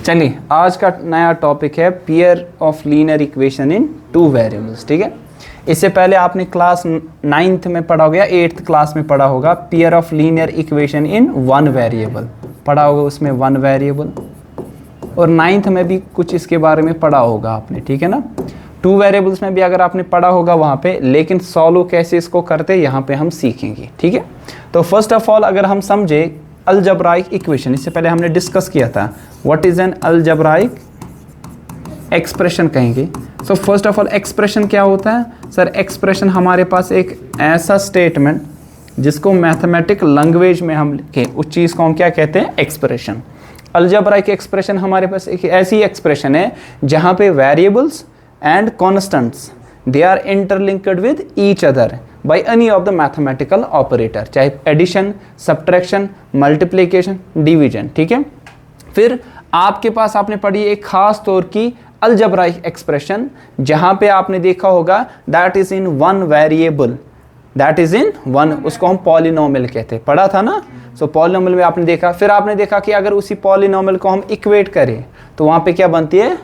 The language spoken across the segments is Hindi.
चलिए आज का नया टॉपिक है pair of linear equation in two variables. ठीक है, इससे पहले आपने क्लास 9th में पढ़ा होगा, 8th क्लास में पढ़ा होगा pair of linear equation in one variable पढ़ा होगा, उसमें वन वेरिएबल, और 9th में भी कुछ इसके बारे में पढ़ा होगा आपने। ठीक है ना, टू वेरिएबल्स में भी अगर आपने पढ़ा होगा वहाँ पे, लेकिन सॉल्व कैसे इसको करते यहाँ पे हम सीखेंगे। ठीक है, तो फर्स्ट ऑफ ऑल अगर हम समझे अलजेब्राइक इक्वेशन, इससे पहले हमने डिस्कस किया था what is an algebraic expression कहेंगे। So first of all expression क्या होता है सर? एक्सप्रेशन हमारे पास एक ऐसा स्टेटमेंट जिसको मैथमेटिक लैंग्वेज में हम लिखे, उस चीज़ को हम क्या कहते हैं? एक्सप्रेशन। अलजेब्राइक एक्सप्रेशन हमारे पास एक ऐसी एक्सप्रेशन है जहाँ पे variables and constants they are interlinked with each other by any of the mathematical operator, चाहे एडिशन, सब्ट्रैक्शन, मल्टीप्लिकेशन, डिवीजन। ठीक है, फिर आपके पास आपने पढ़ी एक खास तौर की अलजेब्राइक एक्सप्रेशन जहां पे आपने देखा होगा that is in one variable, that is in one, उसको हम पॉलिनोमियल कहते हैं, पढ़ा था ना। सो पॉलिनोमियल में आपने देखा, फिर आपने देखा कि अगर उसी पॉलिनोमियल को हम इक्वेट करें तो वहां पे क्या बनती है?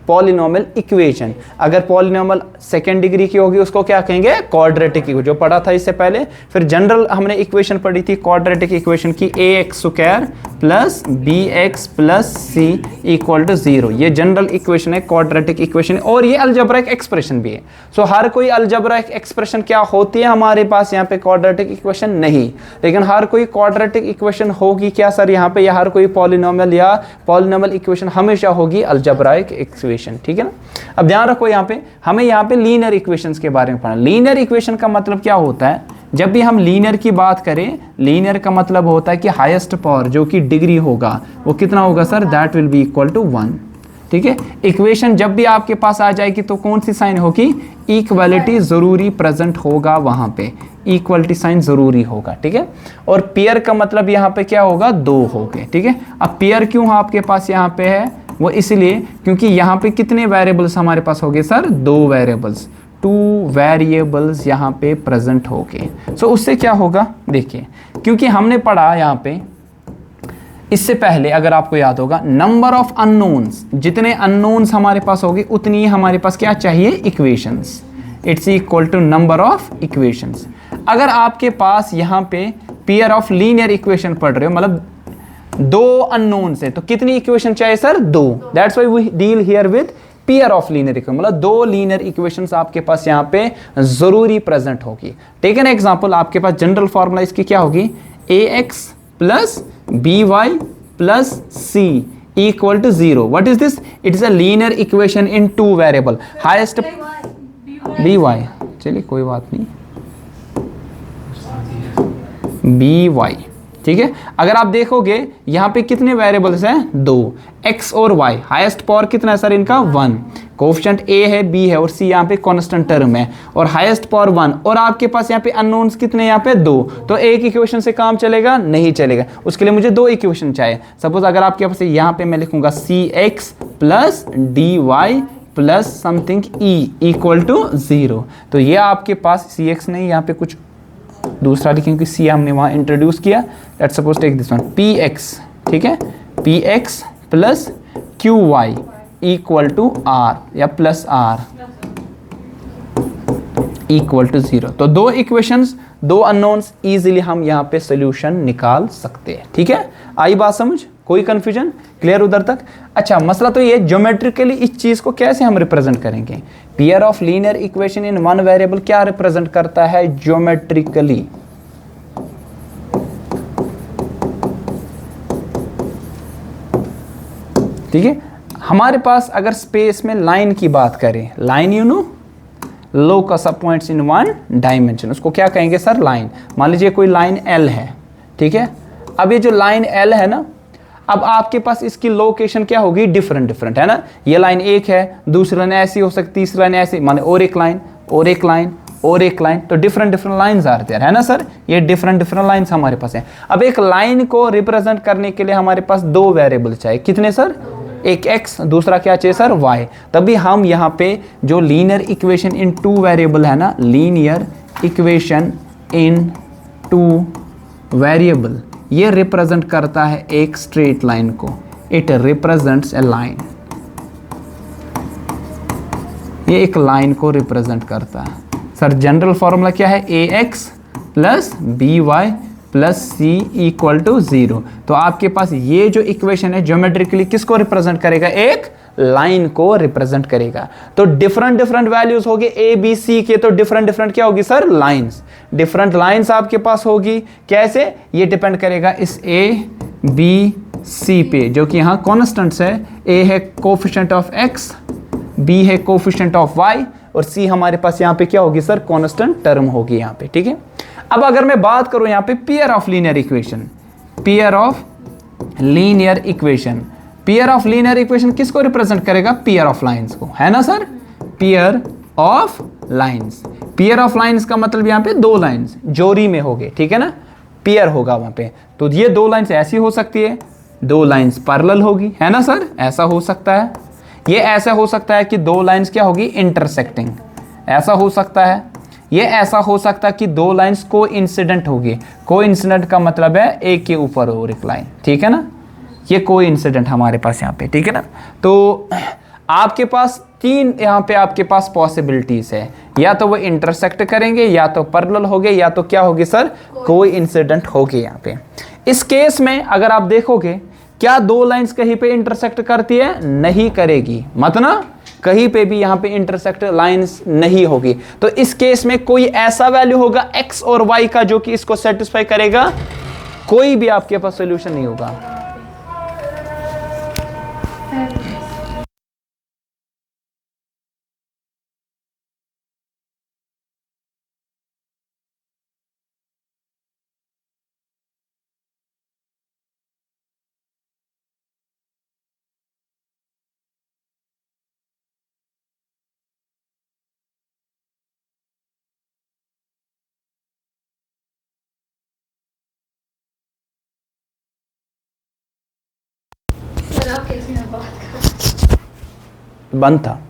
Polynomial equation. अगर पॉलिनोमियल सेकेंड डिग्री की होगी उसको क्या कहेंगे? क्वाड्रेटिक इक्वेशन, जो पढ़ा था इससे पहले। फिर जनरल हमने इक्वेशन पढ़ी थी क्वाड्रेटिक इक्वेशन की, ax² plus bx plus c equal to 0। ये जनरल इक्वेशन है, क्वाड्रेटिक इक्वेशन, और ये अलजेब्राइक एक्सप्रेशन भी है। सो हर कोई अलजेब्राइक एक्सप्रेशन क्या होती है हमारे पास यहाँ पे? क्वाड्रेटिक इक्वेशन नहीं, लेकिन हर कोई क्वाड्रेटिक इक्वेशन होगी क्या सर यहाँ पे? या हर कोई पॉलिनोमियल या पॉलिनोमियल इक्वेशन हमेशा होगी अलजेब्राइक इक्वेशन। ठीक है ना, अब ध्यान रखो यहाँ पे हमें यहाँ पे लीनियर इक्वेशंस के बारे में पढ़ना। लीनियर इक्वेशन का मतलब क्या होता है? जब भी हम लीनियर की बात करें, लीनियर का मतलब होता है कि हाईएस्ट पावर जो कि डिग्री होगा वो कितना होगा sir? That will be equal to 1। ठीक है, इक्वेशन जब भी आपके पास आ जाएगी तो कौन सी साइन होगी? इक्वलिटी जरूरी प्रेजेंट होगा, वहां पे इक्वलिटी साइन जरूरी होगा। ठीक है, और पेयर का मतलब यहाँ पे क्या होगा? दो हो गए। ठीक है, अब पेयर क्यों आपके पास यहाँ पे है? वो इसलिए क्योंकि यहाँ पे कितने वेरिएबल्स हमारे पास हो गए सर? दो वेरिएबल्स, टू वेरिएबल्स यहाँ पे प्रेजेंट हो गए। सो उससे क्या होगा देखिए, क्योंकि हमने पढ़ा यहाँ पे इससे पहले, अगर आपको याद होगा, नंबर ऑफ अननोन्स, जितने अननोन्स हमारे पास होगी उतनी ही हमारे पास क्या चाहिए? Equations. It's equal to number of equations. अगर आपके पास यहाँ पे पेयर ऑफ लीनियर इक्वेशन पढ़ रहे हो, मतलब दो अननोन्स है, तो कितनी इक्वेशन चाहिए सर? दो। That's why we deal here with pair of linear equation, मतलब दो लीनियर इक्वेशंस आपके पास यहाँ पे जरूरी प्रेजेंट होगी। टेक एन एग्जांपल, आपके पास जनरल फॉर्मूला इसकी क्या होगी? ax plus by plus c equal to 0। What is this? It is a linear equation in two variable, highest by, चलिए कोई बात नहीं, by। ठीक है, अगर आप देखोगे यहाँ पे कितने वेरिएबल्स हैं? दो, x और y। हाईएस्ट पावर कितना है सर इनका? 1। कोएफिशिएंट a है, b है और c यहाँ पे कांस्टेंट टर्म है, और हाईएस्ट पावर 1। और आपके पास यहाँ पे अननोन्स कितने? यहाँ पे दो। तो एक इक्वेशन से काम चलेगा? नहीं चलेगा, उसके लिए मुझे दो इक्वेशन चाहिए। सपोज अगर आपके पास यहाँ पे मैं लिखूंगा cx plus dy plus something e equal to 0, तो ये आपके पास cx नहीं, यहाँ पे कुछ दूसरा लिखेंगे, सी हमने वहाँ इंट्रोड्यूस किया। Let's suppose take this one, px। ठीक है, px plus qy equal to r या प्लस r इक्वल टू 0। तो दो इक्वेशंस, दो अननोन्स, इजीली हम यहाँ पे सोल्यूशन निकाल सकते हैं। ठीक है, आई बात समझ? कोई कंफ्यूजन? क्लियर उधर तक? अच्छा, मसला तो ये ज्योमेट्रिकली इस चीज को कैसे हम रिप्रेजेंट करेंगे? Pair of linear equation in one variable क्या रिप्रेजेंट करता है ज्योमेट्रिकली? ठीक है, हमारे पास अगर स्पेस में लाइन की बात करें, line you know, locus of points in one dimension, उसको क्या कहेंगे सर? लाइन। मान लीजिए कोई लाइन L है। ठीक है, अब ये जो लाइन L है ना, अब आपके पास इसकी लोकेशन क्या होगी? डिफरेंट डिफरेंट है ना। ये लाइन एक है, दूसरी लाइन ऐसी हो सकती, तीसरी लाइन ऐसी, माने और एक लाइन और एक लाइन और एक लाइन, तो different different lines are there है ना सर। ये डिफरेंट डिफरेंट लाइंस हमारे पास है। अब एक लाइन को रिप्रेजेंट करने के लिए हमारे पास दो वेरिएबल चाहिए। कितने सर? एक x, दूसरा क्या चाहिए सर? y। तभी हम यहाँ पे जो linear equation in two variable है ना, linear equation in two variable, ये रिप्रेजेंट करता है एक स्ट्रेट लाइन को। इट रिप्रेजेंट्स ए लाइन, ये एक लाइन को रिप्रेजेंट करता है। सर जनरल फॉर्मूला क्या है, A X plus B Y plus C equal to 0। तो आपके पास ये जो इक्वेशन है ज्योमेट्रिकली किसको रिप्रेजेंट करेगा, एक लाइन को रिप्रेजेंट करेगा। तो डिफरेंट डिफरेंट वैल्यूज होगी ए बी सी के, तो डिफरेंट डिफरेंट क्या होगी सर, लाइंस, डिफरेंट लाइंस आपके पास होगी। कैसे, ये डिपेंड करेगा इस ए बी सी पे, जो कि यहाँ कॉन्स्टेंट्स है। ए है कोफिशिएंट ऑफ एक्स, बी है कोफिशिएंट ऑफ वाई, और सी हमारे पास यहाँ पे क्या होगी सर, कांस्टेंट टर्म होगी यहाँ पे, ठीक है। अब अगर मैं बात करूं यहाँ पे pair of linear equation, pair of linear equation, pair of linear equation किसको रिप्रेजेंट करेगा, पेयर ऑफ लाइंस को, है ना sir, pair of lines. Pair of lines का मतलब यहाँ पे दो लाइंस जोड़ी में होंगे, ठीक है ना, पेयर होगा वहां पे। तो ये दो लाइंस ऐसी हो सकती है, दो लाइंस पैरेलल होगी, है ना सर, ऐसा हो सकता है। ये ऐसा हो सकता है कि दो लाइंस क्या होगी, इंटरसेक्टिंग, ऐसा हो सकता है। ये ऐसा हो सकता है कि दो लाइंस को इंसिडेंट होगी। को इंसिडेंट का मतलब है एक के ऊपर और एक लाइन, ठीक है ना, ये को इंसिडेंट हमारे पास यहाँ पे, ठीक है ना। तो आपके पास तीन यहाँ पे आपके पास पॉसिबिलिटीज है, या तो वो इंटरसेक्ट करेंगे, या तो पैरेलल होंगे, या तो क्या होगी सर, कोई इंसिडेंट होगी यहाँ पे। इस केस में अगर आप देखोगे, क्या दो लाइंस कहीं पे इंटरसेक्ट करती है, नहीं करेगी, मतलब कहीं पे भी यहाँ पे इंटरसेक्ट लाइंस नहीं होगी। तो इस केस में कोई ऐसा वैल्यू होगा x और y का जो कि इसको सेटिस्फाई करेगा, कोई भी आपके पास सोल्यूशन नहीं होगा। बंद था।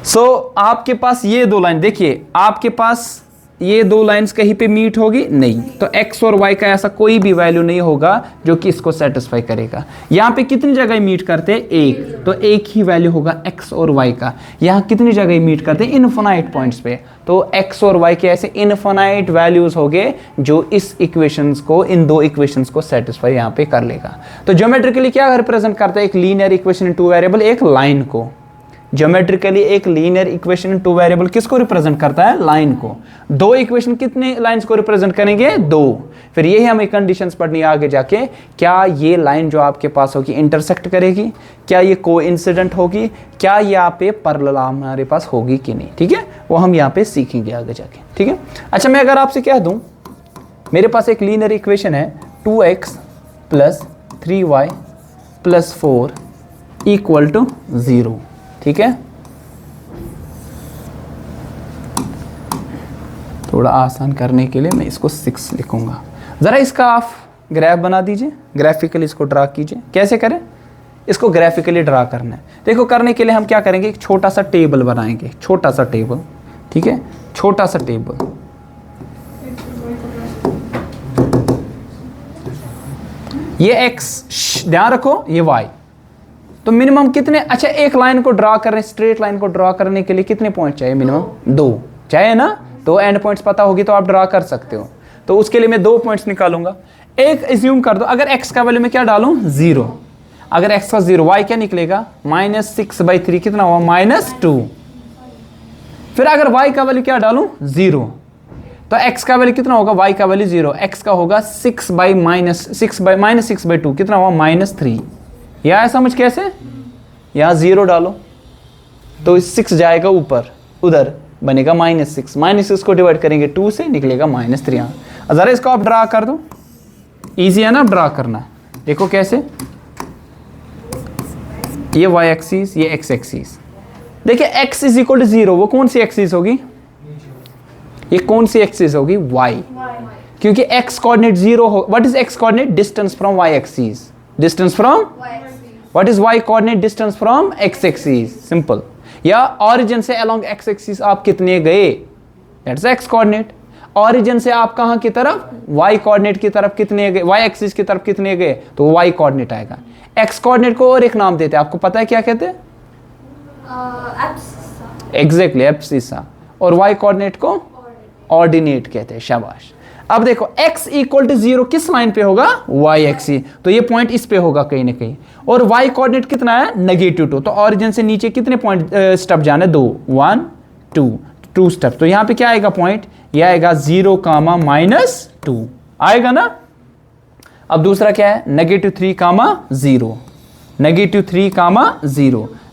सो आपके पास ये दो लाइन देखिए, आपके पास ये दो लाइंस कहीं पे मीट होगी नहीं, तो x और y का ऐसा कोई भी वैल्यू नहीं होगा जो कि इसको सेटिस्फाई करेगा। यहाँ पे कितनी जगह मीट करते हैं, एक, तो एक ही वैल्यू होगा x और y का। यहाँ कितनी जगह मीट करते हैं, इनफाइनाइट पॉइंट्स पे, तो x और y के ऐसे इनफाइनाइट वैल्यूज होंगे जो इस इक्वेशंस को, इन दो इक्वेशंस को सेटिस्फाई यहाँ पे कर लेगा। तो ज्योमेट्रिकली क्या रिप्रेजेंट करता है, एक linear equation in two variable, एक लाइन को। ज्योमेट्रिकली एक linear equation in two variable किसको रिप्रेजेंट करता है, लाइन को। दो इक्वेशन कितने लाइंस को रिप्रेजेंट करेंगे, दो। फिर यही हमें कंडीशंस पढ़नी है आगे जाके, क्या ये लाइन जो आपके पास होगी इंटरसेक्ट करेगी, क्या ये कोइंसिडेंट होगी, क्या ये यहाँ पे पैरेलल हमारे पास होगी कि नहीं, ठीक है, वो हम यहाँ पे सीखेंगे आगे जाके, ठीक है। अच्छा, मैं अगर आपसे कह दूं, मेरे पास एक लीनियर इक्वेशन है 2x plus 3y plus 4 equal to 0, ठीक है। थोड़ा आसान करने के लिए मैं इसको 6 लिखूंगा। ज़रा इसका आप ग्राफ बना दीजिए, ग्राफिकली इसको ड्रा कीजिए। कैसे करें, इसको ग्राफिकली ड्रा करना है। देखो, करने के लिए हम क्या करेंगे, एक छोटा सा टेबल बनाएंगे, छोटा सा टेबल, ठीक है, छोटा सा टेबल। ये x, ध्यान रखो, ये y, तो मिनिमम कितने, अच्छा एक लाइन को ड्रा करने, स्ट्रेट लाइन को ड्रा करने के लिए कितने पॉइंट चाहिए, मिनिमम 2 चाहिए ना। तो एंड पॉइंट्स पता होगी तो आप ड्रा कर सकते हो। तो उसके लिए मैं 2 पॉइंट्स निकालूंगा। एक एज्यूम कर दो, अगर x का वैल्यू मैं क्या डालूं, 0, अगर x का 0, y क्या निकलेगा, -6/3, कितना हुआ, -2। फिर अगर y का वैल्यू क्या डालूं, 0, तो x का वैल्यू कितना होगा, y का वैल्यू 0, x का होगा 6/-6/2, कितना हुआ, -3। या समझ कैसे, यहाँ 0 डालो तो 6 जाएगा ऊपर, उधर बनेगा -6, -6 को डिवाइड करेंगे 2 से, निकलेगा -3। यहाँ ज़रा इसको आप ड्रा कर दो, इजी है ना ड्रा करना। देखो कैसे, ये y एक्सिस, ये x एक्सिस। देखिए x इज इक्वल टू 0, वो कौन सी एक्सिस होगी, ये कौन सी एक्सिस होगी, y, क्योंकि x कोऑर्डिनेट 0 हो। What is x coordinate, distance from y axis, distance from, what is y coordinate, distance from x axis, simple. या ओरिजिन से अलोंग x एक्सिस आप कितने गए, दैट्स x कोऑर्डिनेट। ऑरिजिन से आप कहां की तरफ, y कोऑर्डिनेट की तरफ कितने गए, y एक्सिस की तरफ कितने गए, तो y कोऑर्डिनेट आएगा। x कोऑर्डिनेट को और एक नाम देते हैं, आपको पता है क्या कहते हैं? Exactly, abscissa. और y कोऑर्डिनेट को ऑर्डिनेट कहते हैं। शाबाश। अब देखो x इक्वल टू 0 किस लाइन पे होगा, y एक्सिस, तो ये पॉइंट इस पे होगा कहीं ना कहीं। और y कोऑर्डिनेट कितना है, -2, तो ऑरिजिन से नीचे कितने पॉइंट स्टेप जाना है, 2, 1 2 स्टेप। तो यहां पे क्या आएगा पॉइंट, ये आएगा 0, -2 आएगा ना। अब दूसरा क्या है, -3, -0, -3,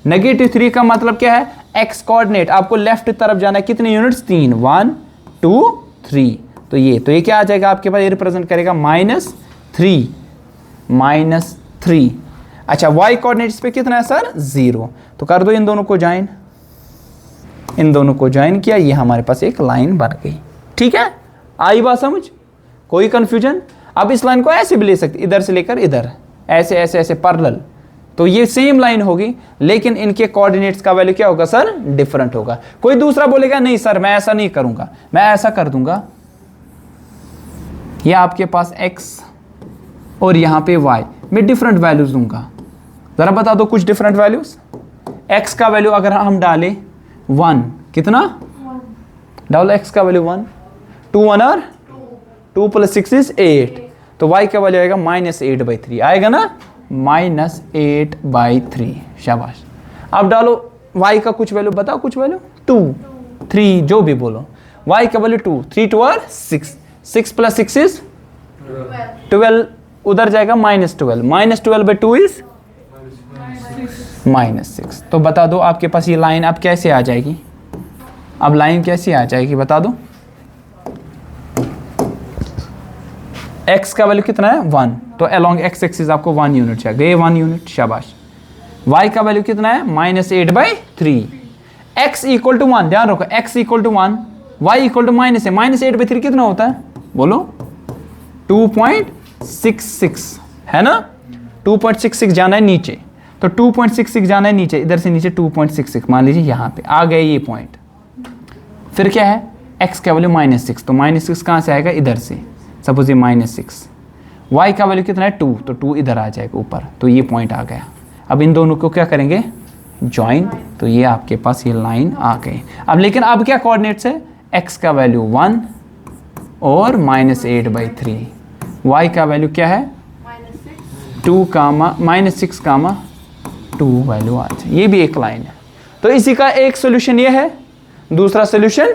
-0 का मतलब क्या है, x कोऑर्डिनेट आपको लेफ्ट तरफ जाना है, कितने यूनिट्स, 3, 1 2 3, तो ये क्या आ जाएगा आपके पास, ये रिप्रेजेंट करेगा -3। अच्छा, y कोऑर्डिनेट इस पे कितना है सर, 0, तो कर दो इन दोनों को ज्वाइन, इन दोनों को ज्वाइन किया, ये हमारे पास एक लाइन बन गई। ठीक है, आई बात समझ, कोई कंफ्यूजन? अब इस लाइन को ऐसे भी ले सकते, इधर से लेकर इधर, ऐसे ऐसे ऐसे पैरेलल, तो ये सेम लाइन होगी, लेकिन इनके कोऑर्डिनेट्स का वैल्यू क्या होगा सर, डिफरेंट होगा। कोई दूसरा बोलेगा नहीं सर मैं ऐसा नहीं करूंगा, मैं ऐसा कर दूंगा, ये आपके पास x और यहां पे y, मैं डिफरेंट वैल्यूज दूंगा। जरा बता दो कुछ डिफरेंट वैल्यूज। x का वैल्यू अगर हम डालें 1, कितना डालो, x का वैल्यू 1, 2 1 और 2 + 6 = 8, तो y का वैल्यू आएगा -8/3 आएगा ना, -8/3। शाबाश। अब डालो y का कुछ वैल्यू, बताओ कुछ वैल्यू, 2 3 जो भी बोलो, y का वैल्यू 2, 3 2 और 6, 6 + 6 = 12, उधर जाएगा -12, -12/2 = -6। तो बता दो आपके पास ये लाइन अब कैसे आ जाएगी, अब लाइन कैसे आ जाएगी बता दो। x का वैल्यू कितना है, 1, तो अलोंग x एक्सिस आपको 1 यूनिट चाहिए, गए 1 यूनिट, शाबाश। y का वैल्यू कितना है, -8/3, x इक्वल टू 1, ध्यान रखो x equal to 1, y equal to -8/3 कितना होता है बोलो, 2.66 है ना, 2.66 जाना है नीचे, तो 2.66 जाना है नीचे, इधर से नीचे 2.66 मान लीजिए, यहाँ पे आ गए ये पॉइंट। फिर क्या है, x का वैल्यू -6, तो -6 कहाँ से आएगा, इधर से, सपोज ये -6, y का वैल्यू कितना है 2, तो 2 इधर आ जाएगा ऊपर, तो ये पॉइंट आ गया। अब इन दोनों को क्या करेंगे, ज्वाइन, तो ये आपके पास ये लाइन आ गई। अब लेकिन अब क्या कोऑर्डिनेट्स है, x का वैल्यू 1 और -8/3, y का वैल्यू क्या है, 2, -6, -2 वैल्यू आ जाए, ये भी एक लाइन है। तो इसी का एक सोल्यूशन ये है, दूसरा सोल्यूशन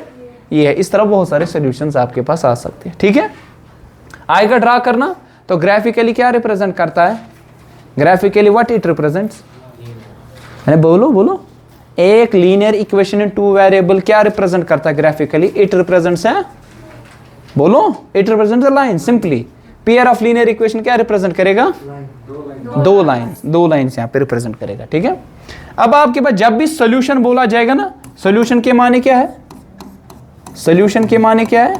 ये है। इस तरह बहुत सारे सोल्यूशंस आपके पास आ सकते हैं। ठीक है, आएगा ड्रा करना, तो ग्राफिकली क्या रिप्रेजेंट करता है, ग्राफिकली व्हाट इट रिप्रेजेंट्स, अरे बोलो बोलो, एक लीनियर इक्वेशन इन 2 वेरिएबल क्या रिप्रेजेंट करता है ग्राफिकली, इट रिप्रेजेंट्स है, बोलो, it represents a line. Simply pair of linear equation क्या रिप्रेजेंट करेगा, 2 लाइन्स यहाँ पे रिप्रेजेंट करेगा। ठीक है, अब आपके पास जब भी सोल्यूशन बोला जाएगा ना, सोल्यूशन के माने क्या है, सोल्यूशन के माने क्या है,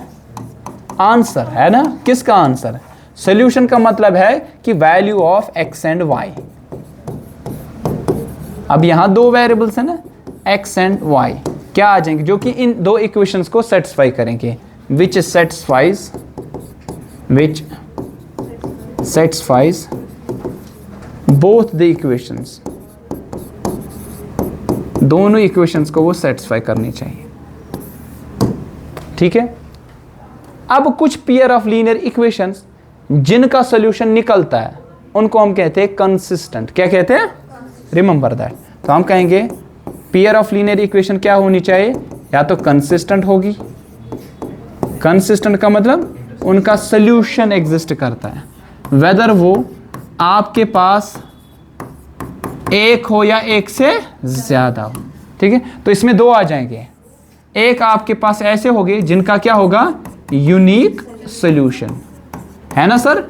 आंसर है ना, किसका आंसर, सोल्यूशन का मतलब है कि value of x and y। अब यहां 2 वेरिएबल्स है ना, x एंड y, क्या आ जाएंगे जो कि इन 2 इक्वेशंस को सेटिस्फाई करेंगे, which satisfies both the equations, दोनों इक्वेशंस को वो सेटिस्फाई करनी चाहिए। ठीक है, अब कुछ पेयर ऑफ लीनियर इक्वेशंस जिनका सॉल्यूशन निकलता है उनको हम कहते हैं कंसिस्टेंट। क्या कहते हैं, रिमेंबर दैट। तो हम कहेंगे पेयर ऑफ लीनियर इक्वेशन क्या होनी चाहिए, या तो कंसिस्टेंट होगी, कंसिस्टेंट का मतलब उनका सॉल्यूशन एग्जिस्ट करता है, वेदर वो आपके पास एक हो या एक से ज्यादा हो। ठीक है, तो इसमें 2 आ जाएंगे, एक आपके पास ऐसे होंगे जिनका क्या होगा, यूनिक सॉल्यूशन, है ना सर,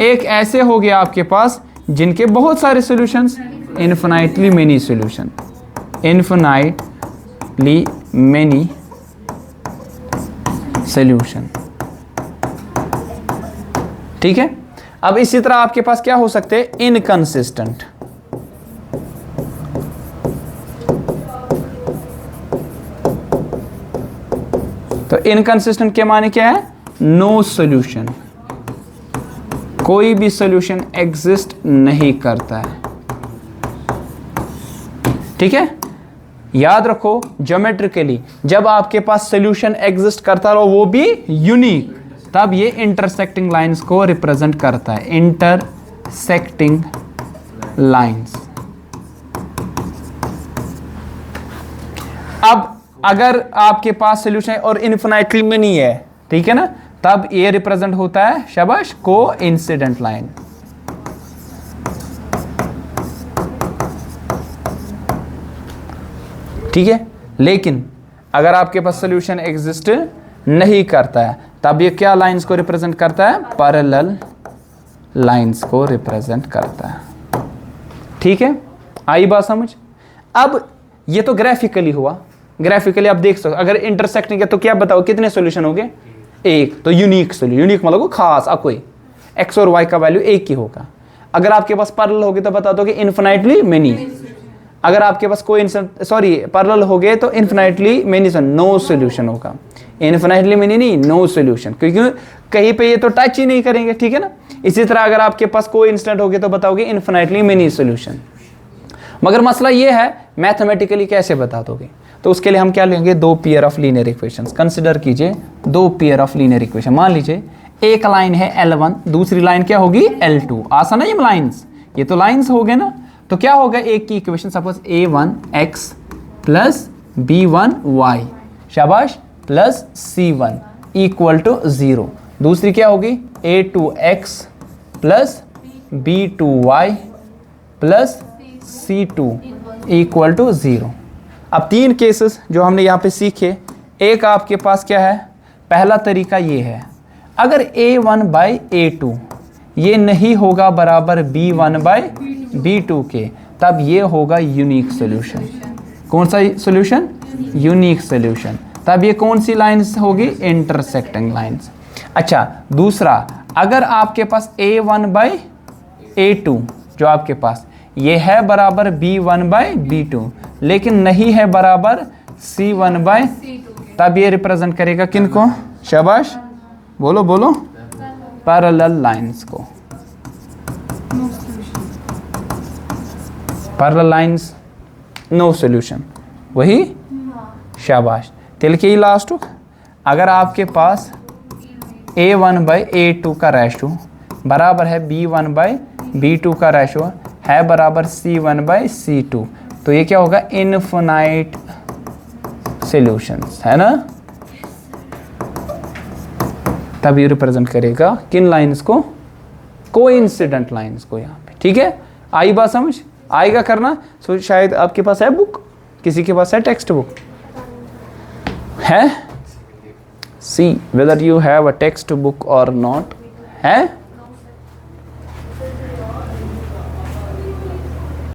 एक ऐसे हो गया आपके पास जिनके बहुत सारे solutions, infinitely many solution, infinitely many solution. ठीक है, अब इसी तरह आपके पास क्या हो सकते हैं, इनकंसिस्टेंट, तो इनकंसिस्टेंट के माने क्या है? नो सॉल्यूशन, कोई भी सॉल्यूशन एग्जिस्ट नहीं करता है। ठीक है, याद रखो ज्योमेट्रिकली जब आपके पास सॉल्यूशन एग्जिस्ट करता रहो वो भी यूनिक, तब ये इंटरसेक्टिंग लाइंस को रिप्रेजेंट करता है। Intersecting lines. अब अगर आपके पास सॉल्यूशन और इन्फिनाइटली में नहीं है, ठीक है ना, तब ये रिप्रेजेंट होता है शाबाश कोइंसिडेंट लाइन। ठीक है, लेकिन अगर आपके पास सॉल्यूशन एग्जिस्ट नहीं करता है तब ये क्या लाइंस को रिप्रेजेंट करता है? पैरेलल लाइंस को रिप्रेजेंट करता है। ठीक है, आई बात समझ? अब ये तो ग्राफिकली हुआ, ग्राफिकली आप देख सकते, अगर इंटरसेक्टिंग है तो क्या बताओ कितने सॉल्यूशन हो गए? एक। तो यूनिक सॉल्यूशन, यूनिक मतलब खास, कोई एक्स और वाई का वैल्यू एक ही होगा। अगर आपके पास पैरेलल होगी तो बता दो कि इन्फिनाइटली मेनी। अगर आपके पास कोई पैरेलल हो गए तो इन्फिनाइटली मेनी, नो सॉल्यूशन होगा। इन्फिनाइटली मेनी नहीं, नो सॉल्यूशन, क्योंकि कहीं पे ये तो टच ही नहीं करेंगे। ठीक है ना, इसी तरह अगर आपके पास कोई इंस्टेंट हो गए तो बताओगे इन्फिनाइटली मेनी सॉल्यूशन। मगर मसला ये है मैथमेटिकली कैसे बता दोगे? तो उसके लिए हम क्या लेंगे? दो pair of linear equations. Consider कीजिए दो पेयर ऑफ लीनियर इक्वेशन। मान लीजिए एक लाइन है L1, दूसरी लाइन क्या होगी? L2। आसान है ये लाइंस, ये तो लाइंस हो गए ना। तो क्या होगा एक की equation? Suppose A1x plus B1y शाबाश प्लस C1 इक्वल टू 0। दूसरी क्या होगी? A2x plus B2y plus C2 equal to 0। अब तीन केसेस जो हमने यहाँ पे सीखे, एक आपके पास क्या है? पहला तरीका ये है, अगर A1 बाई A2 ये नहीं होगा बराबर B1 बाई B2 के, तब ये होगा यूनिक सॉल्यूशन। कौन सा सॉल्यूशन? Unique solution. तब ये कौन सी लाइंस होगी? Intersecting lines. अच्छा, दूसरा, अगर आपके पास A1 बाई A2 जो आपके पास ये है बराबर B1 बाई B2 लेकिन नहीं है बराबर C1 बाई, तब ये रिप्रेजेंट करेगा किनको? शाबाश, बोलो बोलो, पैरेलल लाइंस को। पैरेलल लाइंस नो सॉल्यूशन, वही शाबाश। तिल के ही लास्ट हो, अगर आपके पास A1 बाई A2 का रेशो बराबर है B1 बाई B2 का रेशो है बराबर C1 बाई C2, तो ये क्या होगा? इनफिनाइट सॉल्यूशंस, है ना। तब ये रिप्रेजेंट करेगा किन लाइंस को? कोइंसिडेंट लाइंस को यहाँ पे। ठीक है, आई बात समझ? आएगा करना। सो शायद आपके पास है बुक, किसी के पास है टेक्स्ट बुक है? See whether you have a text book और नॉट है।